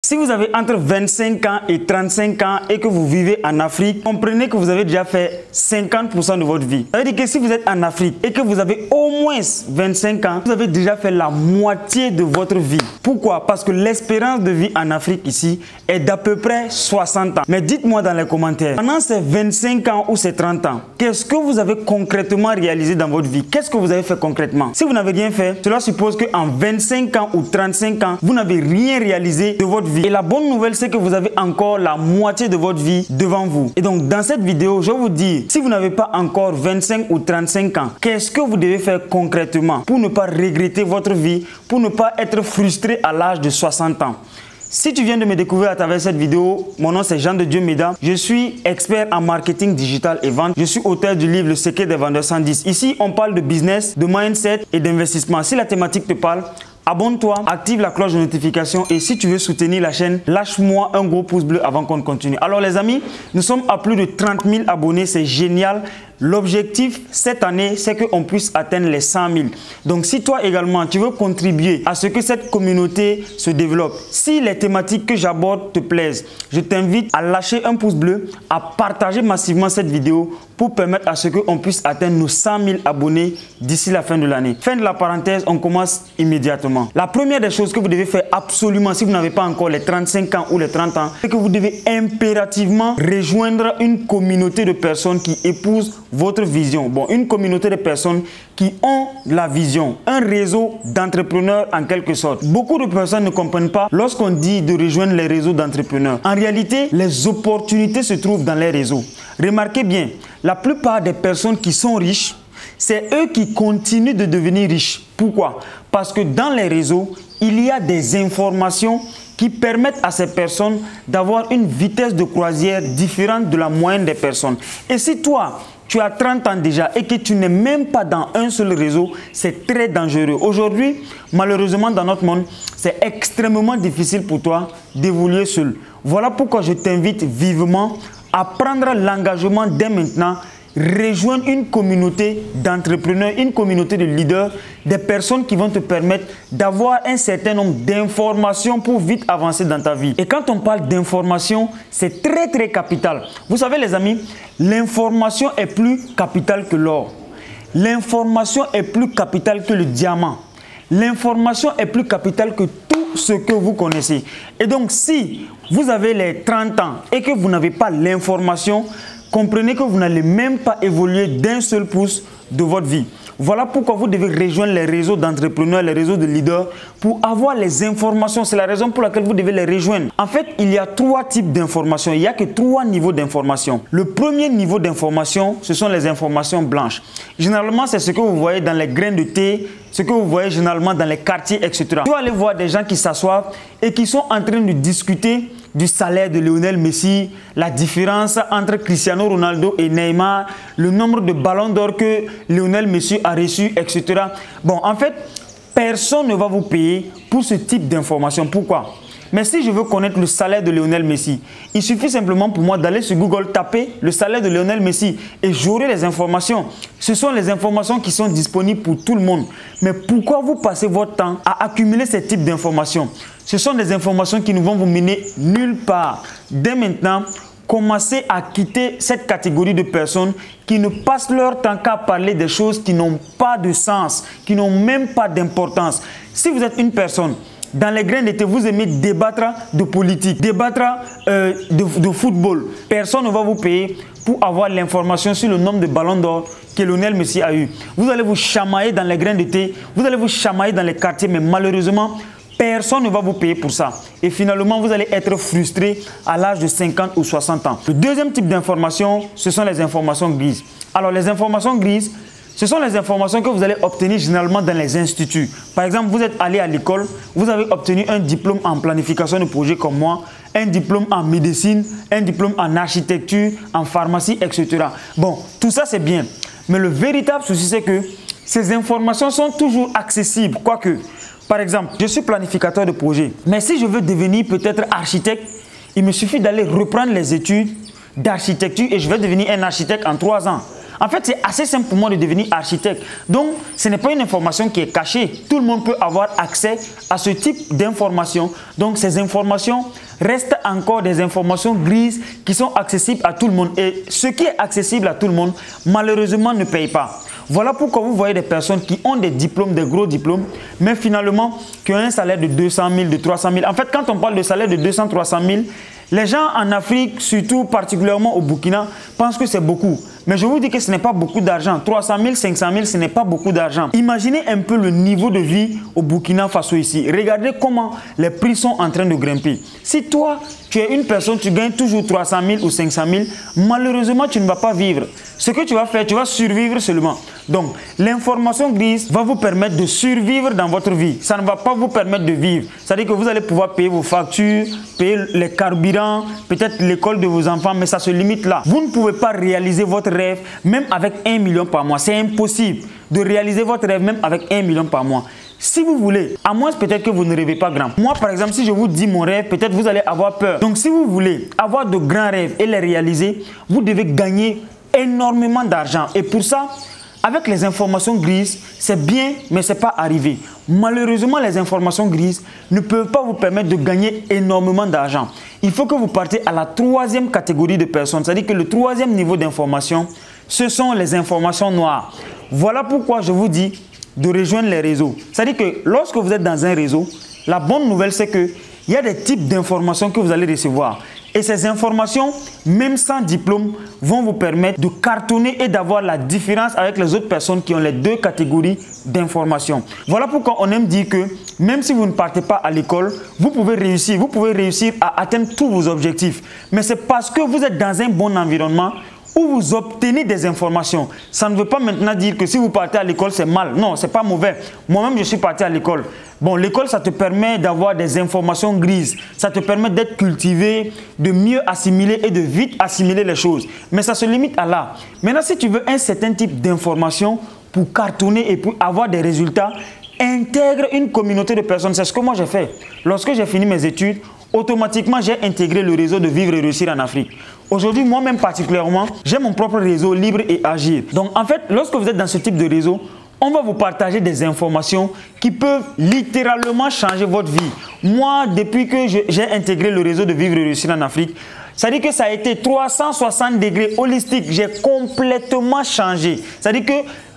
Si vous avez entre 25 ans et 35 ans et que vous vivez en Afrique, comprenez que vous avez déjà fait 50% de votre vie. Ça veut dire que si vous êtes en Afrique et que vous avez au moins 25 ans, vous avez déjà fait la moitié de votre vie. Pourquoi? Parce que l'espérance de vie en Afrique ici est d'à peu près 60 ans. Mais dites-moi dans les commentaires, pendant ces 25 ans ou ces 30 ans, qu'est-ce que vous avez concrètement réalisé dans votre vie? Qu'est-ce que vous avez fait concrètement? Si vous n'avez rien fait, cela suppose qu'en 25 ans ou 35 ans, vous n'avez rien réalisé de votre vie. Et la bonne nouvelle, c'est que vous avez encore la moitié de votre vie devant vous. Et donc, dans cette vidéo, je vais vous dire, si vous n'avez pas encore 25 ou 35 ans, qu'est-ce que vous devez faire concrètement pour ne pas regretter votre vie, pour ne pas être frustré à l'âge de 60 ans. Si tu viens de me découvrir à travers cette vidéo, mon nom c'est Jean de Dieu Méda. Je suis expert en marketing digital et vente. Je suis auteur du livre Le secret des vendeurs 110. Ici, on parle de business, de mindset et d'investissement. Si la thématique te parle, abonne-toi, active la cloche de notification et si tu veux soutenir la chaîne, lâche-moi un gros pouce bleu avant qu'on continue. Alors les amis, nous sommes à plus de 30 000 abonnés, c'est génial. L'objectif cette année, c'est qu'on puisse atteindre les 100 000. Donc si toi également, tu veux contribuer à ce que cette communauté se développe, si les thématiques que j'aborde te plaisent, je t'invite à lâcher un pouce bleu, à partager massivement cette vidéo pour permettre à ce qu'on puisse atteindre nos 100 000 abonnés d'ici la fin de l'année. Fin de la parenthèse, on commence immédiatement. La première des choses que vous devez faire absolument si vous n'avez pas encore les 35 ans ou les 30 ans, c'est que vous devez impérativement rejoindre une communauté de personnes qui épousent votre vision. Bon, une communauté de personnes qui ont la vision, un réseau d'entrepreneurs en quelque sorte. Beaucoup de personnes ne comprennent pas lorsqu'on dit de rejoindre les réseaux d'entrepreneurs. En réalité, les opportunités se trouvent dans les réseaux. Remarquez bien, la plupart des personnes qui sont riches, c'est eux qui continuent de devenir riches. Pourquoi? Parce que dans les réseaux, il y a des informations qui permettent à ces personnes d'avoir une vitesse de croisière différente de la moyenne des personnes. Et si toi, tu as 30 ans déjà et que tu n'es même pas dans un seul réseau, c'est très dangereux. Aujourd'hui, malheureusement dans notre monde, c'est extrêmement difficile pour toi d'évoluer seul. Voilà pourquoi je t'invite vivement à prendre l'engagement dès maintenant, rejoindre une communauté d'entrepreneurs, une communauté de leaders, des personnes qui vont te permettre d'avoir un certain nombre d'informations pour vite avancer dans ta vie. Et quand on parle d'information, c'est très capital. Vous savez les amis, l'information est plus capitale que l'or. L'information est plus capitale que le diamant. L'information est plus capitale que tout ce que vous connaissez. Et donc si vous avez les 30 ans et que vous n'avez pas l'information, comprenez que vous n'allez même pas évoluer d'un seul pouce de votre vie. Voilà pourquoi vous devez rejoindre les réseaux d'entrepreneurs, les réseaux de leaders pour avoir les informations. C'est la raison pour laquelle vous devez les rejoindre. En fait, il y a 3 types d'informations. Il n'y a que 3 niveaux d'information. Le premier niveau d'information, ce sont les informations blanches. Généralement, c'est ce que vous voyez dans les grains de thé, ce que vous voyez généralement dans les quartiers, etc. Vous allez voir des gens qui s'assoient et qui sont en train de discuter du salaire de Lionel Messi, la différence entre Cristiano Ronaldo et Neymar, le nombre de ballons d'or que Lionel Messi a reçu, etc. Bon, en fait, personne ne va vous payer pour ce type d'information. Pourquoi? Mais si je veux connaître le salaire de Lionel Messi, il suffit simplement pour moi d'aller sur Google, taper le salaire de Lionel Messi et j'aurai les informations. Ce sont les informations qui sont disponibles pour tout le monde. Mais pourquoi vous passez votre temps à accumuler ce type d'informations? Ce sont des informations qui ne vont vous mener nulle part. Dès maintenant, commencez à quitter cette catégorie de personnes qui ne passent leur temps qu'à parler des choses qui n'ont pas de sens, qui n'ont même pas d'importance. Si vous êtes une personne dans les grains d'été, vous aimez débattre de politique, débattre de football, personne ne va vous payer pour avoir l'information sur le nombre de ballons d'or que Lionel Messi a eu. Vous allez vous chamailler dans les grains d'été, vous allez vous chamailler dans les quartiers, mais malheureusement, personne ne va vous payer pour ça. Et finalement, vous allez être frustré à l'âge de 50 ou 60 ans. Le deuxième type d'information, ce sont les informations grises. Alors, les informations grises, ce sont les informations que vous allez obtenir généralement dans les instituts. Par exemple, vous êtes allé à l'école, vous avez obtenu un diplôme en planification de projet comme moi, un diplôme en médecine, un diplôme en architecture, en pharmacie, etc. Bon, tout ça c'est bien. Mais le véritable souci, c'est que ces informations sont toujours accessibles. Quoique, par exemple, je suis planificateur de projet. Mais si je veux devenir peut-être architecte, il me suffit d'aller reprendre les études d'architecture et je vais devenir un architecte en 3 ans. En fait, c'est assez simple pour moi de devenir architecte. Donc, ce n'est pas une information qui est cachée. Tout le monde peut avoir accès à ce type d'informations. Donc, ces informations restent encore des informations grises qui sont accessibles à tout le monde. Et ce qui est accessible à tout le monde, malheureusement, ne paye pas. Voilà pourquoi vous voyez des personnes qui ont des diplômes, des gros diplômes, mais finalement, qui ont un salaire de 200 000, de 300 000. En fait, quand on parle de salaire de 200 000, 300 000, les gens en Afrique, surtout particulièrement au Burkina, pensent que c'est beaucoup. Mais je vous dis que ce n'est pas beaucoup d'argent. 300 000, 500 000, ce n'est pas beaucoup d'argent. Imaginez un peu le niveau de vie au Burkina Faso ici. Regardez comment les prix sont en train de grimper. Si toi, tu es une personne, tu gagnes toujours 300 000 ou 500 000, malheureusement, tu ne vas pas vivre. Ce que tu vas faire, tu vas survivre seulement. Donc, l'information grise va vous permettre de survivre dans votre vie. Ça ne va pas vous permettre de vivre. C'est-à-dire que vous allez pouvoir payer vos factures, payer les carburants, peut-être l'école de vos enfants, mais ça se limite là. Vous ne pouvez pas réaliser votre rêve même avec 1 million par mois. C'est impossible de réaliser votre rêve même avec 1 million par mois. Si vous voulez, à moins peut-être que vous ne rêvez pas grand. Moi, par exemple, si je vous dis mon rêve, peut-être vous allez avoir peur. Donc, si vous voulez avoir de grands rêves et les réaliser, vous devez gagner énormément d'argent. Et pour ça, avec les informations grises, c'est bien, mais ce n'est pas arrivé. Malheureusement, les informations grises ne peuvent pas vous permettre de gagner énormément d'argent. Il faut que vous partiez à la 3e catégorie de personnes. C'est-à-dire que le 3e niveau d'information, ce sont les informations noires. Voilà pourquoi je vous dis de rejoindre les réseaux. C'est-à-dire que lorsque vous êtes dans un réseau, la bonne nouvelle, c'est qu'il y a des types d'informations que vous allez recevoir. Et ces informations, même sans diplôme, vont vous permettre de cartonner et d'avoir la différence avec les autres personnes qui ont les 2 catégories d'informations. Voilà pourquoi on aime dire que même si vous ne partez pas à l'école, vous pouvez réussir à atteindre tous vos objectifs. Mais c'est parce que vous êtes dans un bon environnement où vous obtenez des informations. Ça ne veut pas maintenant dire que si vous partez à l'école, c'est mal. Non, ce n'est pas mauvais. Moi-même, je suis parti à l'école. Bon, l'école, ça te permet d'avoir des informations grises. Ça te permet d'être cultivé, de mieux assimiler et de vite assimiler les choses. Mais ça se limite à là. Maintenant, si tu veux un certain type d'information pour cartonner et pour avoir des résultats, intègre une communauté de personnes. C'est ce que moi j'ai fait. Lorsque j'ai fini mes études, automatiquement, j'ai intégré le réseau de Vivre et Réussir en Afrique. Aujourd'hui, moi-même particulièrement, j'ai mon propre réseau Libre et Agir. Donc, en fait, lorsque vous êtes dans ce type de réseau, on va vous partager des informations qui peuvent littéralement changer votre vie. Moi, depuis que j'ai intégré le réseau de Vivre et Réussir en Afrique, ça dit que ça a été 360 degrés holistique. J'ai complètement changé. Ça dit que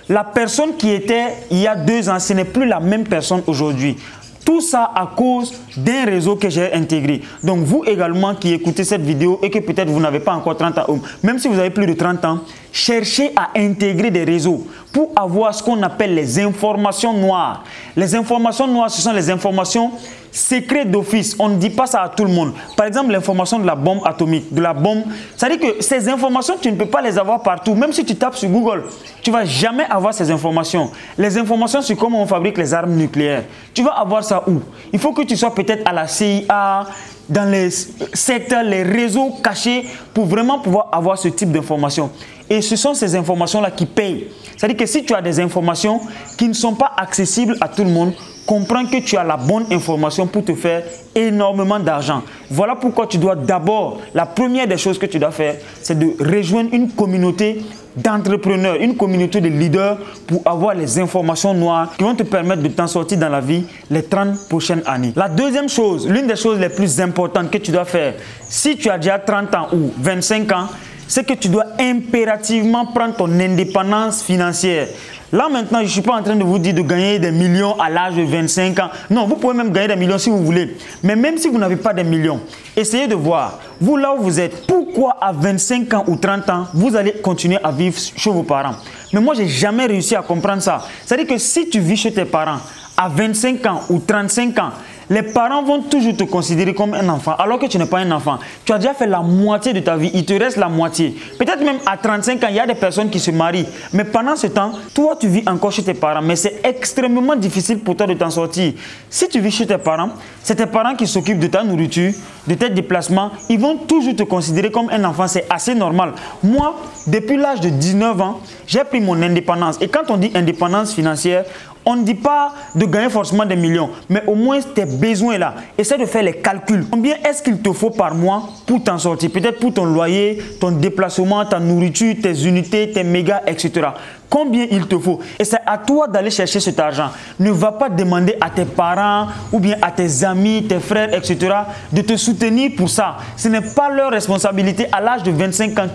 la personne qui était il y a 2 ans, ce n'est plus la même personne aujourd'hui. Tout ça à cause d'un réseau que j'ai intégré. Donc vous également qui écoutez cette vidéo et que peut-être vous n'avez pas encore 30 ans, même si vous avez plus de 30 ans, cherchez à intégrer des réseaux pour avoir ce qu'on appelle les informations noires. Les informations noires, ce sont les informations secrètes d'office. On ne dit pas ça à tout le monde. Par exemple, l'information de la bombe atomique, de la bombe. Ça veut dire que ces informations, tu ne peux pas les avoir partout. Même si tu tapes sur Google, tu ne vas jamais avoir ces informations. Les informations sur comment on fabrique les armes nucléaires, tu vas avoir ça où? Il faut que tu sois peut-être à la CIA, dans les secteurs, les réseaux cachés pour vraiment pouvoir avoir ce type d'informations. Et ce sont ces informations-là qui payent. C'est-à-dire que si tu as des informations qui ne sont pas accessibles à tout le monde, comprends que tu as la bonne information pour te faire énormément d'argent. Voilà pourquoi tu dois d'abord, la première des choses que tu dois faire, c'est de rejoindre une communauté d'entrepreneurs, une communauté de leaders pour avoir les informations noires qui vont te permettre de t'en sortir dans la vie les 30 prochaines années. La deuxième chose, l'une des choses les plus importantes que tu dois faire, si tu as déjà 30 ans ou 25 ans, c'est que tu dois impérativement prendre ton indépendance financière. Là maintenant, je ne suis pas en train de vous dire de gagner des millions à l'âge de 25 ans. Non, vous pouvez même gagner des millions si vous voulez. Mais même si vous n'avez pas des millions, essayez de voir, vous là où vous êtes, pourquoi à 25 ans ou 30 ans, vous allez continuer à vivre chez vos parents. Mais moi, je n'ai jamais réussi à comprendre ça. C'est-à-dire que si tu vis chez tes parents à 25 ans ou 35 ans, les parents vont toujours te considérer comme un enfant alors que tu n'es pas un enfant. Tu as déjà fait la moitié de ta vie, il te reste la moitié. Peut-être même à 35 ans, il y a des personnes qui se marient. Mais pendant ce temps, toi, tu vis encore chez tes parents. Mais c'est extrêmement difficile pour toi de t'en sortir. Si tu vis chez tes parents, c'est tes parents qui s'occupent de ta nourriture, de tes déplacements, ils vont toujours te considérer comme un enfant. C'est assez normal. Moi, depuis l'âge de 19 ans, j'ai pris mon indépendance. Et quand on dit indépendance financière, on ne dit pas de gagner forcément des millions, mais au moins tes besoins là. Essaie de faire les calculs. Combien est-ce qu'il te faut par mois pour t'en sortir? Peut-être pour ton loyer, ton déplacement, ta nourriture, tes unités, tes mégas, etc. Combien il te faut? Et c'est à toi d'aller chercher cet argent. Ne va pas demander à tes parents ou bien à tes amis, tes frères, etc. de te soutenir pour ça. Ce n'est pas leur responsabilité. À l'âge de 25 ans,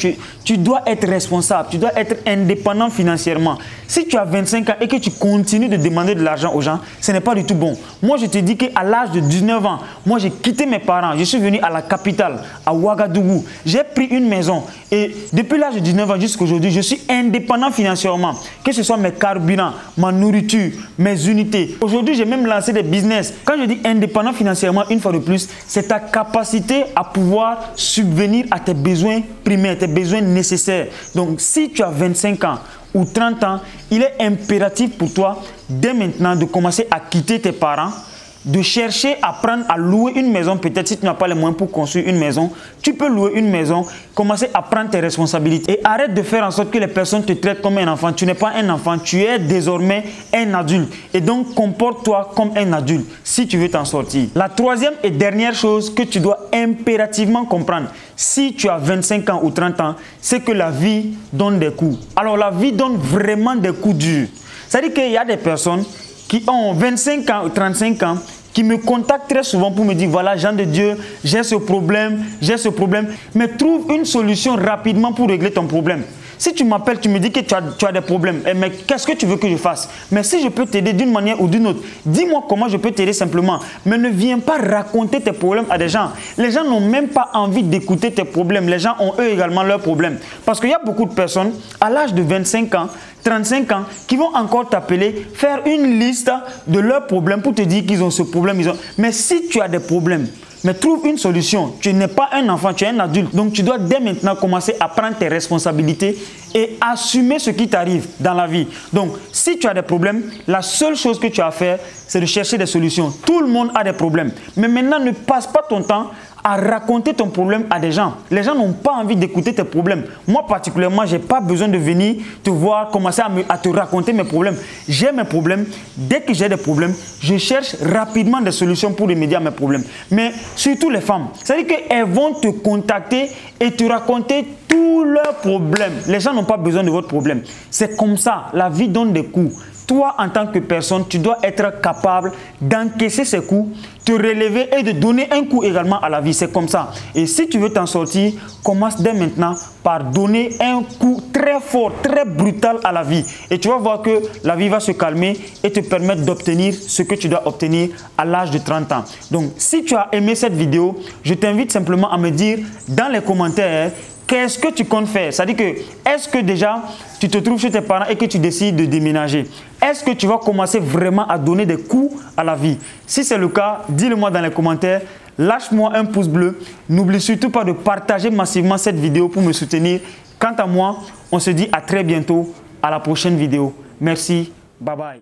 tu dois être responsable. Tu dois être indépendant financièrement. Si tu as 25 ans et que tu continues de demander de l'argent aux gens, ce n'est pas du tout bon. Moi, je te dis qu'à l'âge de 19 ans, moi, j'ai quitté mes parents. Je suis venu à la capitale, à Ouagadougou. J'ai pris une maison. Et depuis l'âge de 19 ans jusqu'à aujourd'hui, je suis indépendant financièrement. Que ce soit mes carburants, ma nourriture, mes unités. Aujourd'hui, j'ai même lancé des business. Quand je dis indépendant financièrement, une fois de plus, c'est ta capacité à pouvoir subvenir à tes besoins primaires, tes besoins nécessaires. Donc, si tu as 25 ans ou 30 ans, il est impératif pour toi, dès maintenant, de commencer à quitter tes parents, de chercher à prendre, à louer une maison. Peut-être si tu n'as pas les moyens pour construire une maison, tu peux louer une maison, commencer à prendre tes responsabilités et arrête de faire en sorte que les personnes te traitent comme un enfant. Tu n'es pas un enfant, tu es désormais un adulte et donc comporte-toi comme un adulte si tu veux t'en sortir. La troisième et dernière chose que tu dois impérativement comprendre si tu as 25 ans ou 30 ans, c'est que la vie donne des coups. Alors la vie donne vraiment des coups durs. C'est-à-dire qu'il y a des personnes qui ont 25 ans ou 35 ans, qui me contactent très souvent pour me dire, voilà, Jean de Dieu, j'ai ce problème, mais trouve une solution rapidement pour régler ton problème. Si tu m'appelles, tu me dis que tu as des problèmes, mais qu'est-ce que tu veux que je fasse? Mais si je peux t'aider d'une manière ou d'une autre, dis-moi comment je peux t'aider simplement. Mais ne viens pas raconter tes problèmes à des gens. Les gens n'ont même pas envie d'écouter tes problèmes. Les gens ont eux également leurs problèmes. Parce qu'il y a beaucoup de personnes, à l'âge de 25 ans, 35 ans, qui vont encore t'appeler, faire une liste de leurs problèmes pour te dire qu'ils ont ce problème. Mais si tu as des problèmes, mais trouve une solution. Tu n'es pas un enfant, tu es un adulte. Donc tu dois dès maintenant commencer à prendre tes responsabilités et assumer ce qui t'arrive dans la vie. Donc si tu as des problèmes, la seule chose que tu as à faire, c'est de chercher des solutions. Tout le monde a des problèmes. Mais maintenant, ne passe pas ton temps à raconter ton problème à des gens. Les gens n'ont pas envie d'écouter tes problèmes. Moi particulièrement, je n'ai pas besoin de venir te voir, commencer à te raconter mes problèmes. J'ai mes problèmes. Dès que j'ai des problèmes, je cherche rapidement des solutions pour remédier à mes problèmes. Mais surtout les femmes, c'est-à-dire qu'elles vont te contacter et te raconter tous leurs problèmes. Les gens n'ont pas besoin de votre problème. C'est comme ça, la vie donne des coups. Toi, en tant que personne, tu dois être capable d'encaisser ces coups, te relever et de donner un coup également à la vie. C'est comme ça. Et si tu veux t'en sortir, commence dès maintenant par donner un coup très fort, très brutal à la vie. Et tu vas voir que la vie va se calmer et te permettre d'obtenir ce que tu dois obtenir à l'âge de 30 ans. Donc, si tu as aimé cette vidéo, je t'invite simplement à me dire dans les commentaires qu'est-ce que tu comptes faire. C'est-à-dire que, est-ce que déjà tu te trouves chez tes parents et que tu décides de déménager? Est-ce que tu vas commencer vraiment à donner des coups à la vie? Si c'est le cas, dis-le-moi dans les commentaires. Lâche-moi un pouce bleu. N'oublie surtout pas de partager massivement cette vidéo pour me soutenir. Quant à moi, on se dit à très bientôt à la prochaine vidéo. Merci. Bye bye.